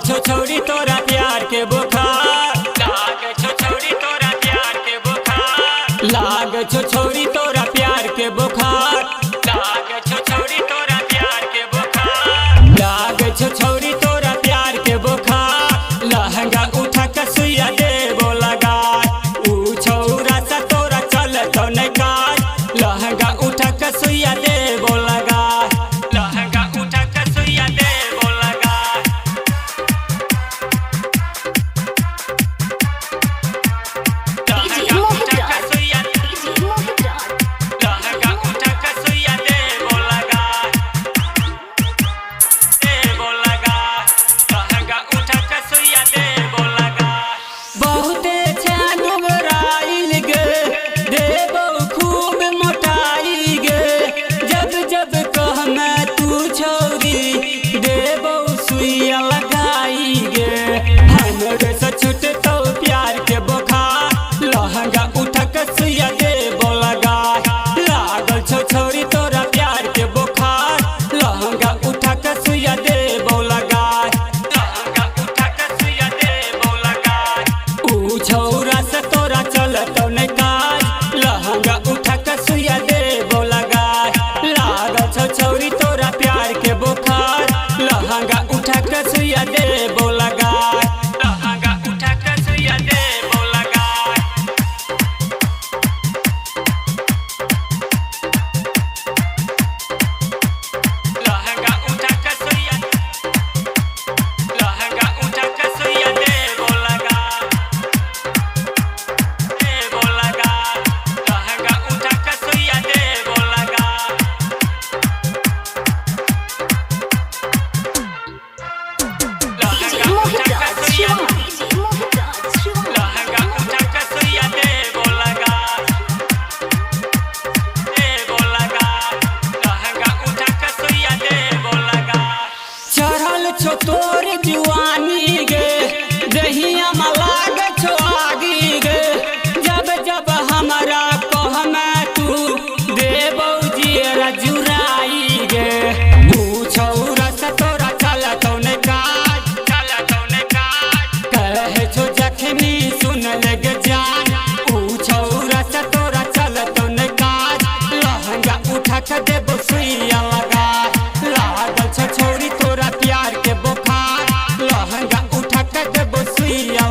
छो छौरी तोरा प्यार के बुखार लाग छो छौरी तोरा प्यार के बुखार लाग छो छौरी तोरा प्यार के बुखार लाग छो छौरी तोरा प्यार के बुखार लाग छो छौरी तोरा प्यार के बुखार लहंगा उठा के सुइया देबो लगा ऊ छौरा सा तोरा चल तो नहीं काज लहंगा उठा के सुइया देबो लगा लहंगा उठा के सुइया देबो लगा छूट तो प्यार के बुखार लहंगा उठा के सुइया देबो लगा लागल छो छौरी तोरा प्यार के बुखार लहंगा उठा के सुइया देबो लगा लहंगा उठा के सुइया देबो लगा ऊ छौरा से तोरा चलत नहीं काज लहंगा उठा के सुइया देबो लगा लागल छो छौरी तोरा प्यार के बुखार लहंगा उठा के सुइया देबो लगा छो तोर जुआनी गे दहिया में लाग छो आगी गे जब जब हमारा कहना तू देबो जियरा जुराई गे ऊ छौरा से तोरा चलत नहीं काज कहे छो जखनी सुन लगे जान ऊ छौरा से तोरा चलत नहीं काज लहंगा उठा के देबो सुइया लगा लागल छो छौरी तोरा प्यार के बुखार लहंगा उठा के देबो सुइया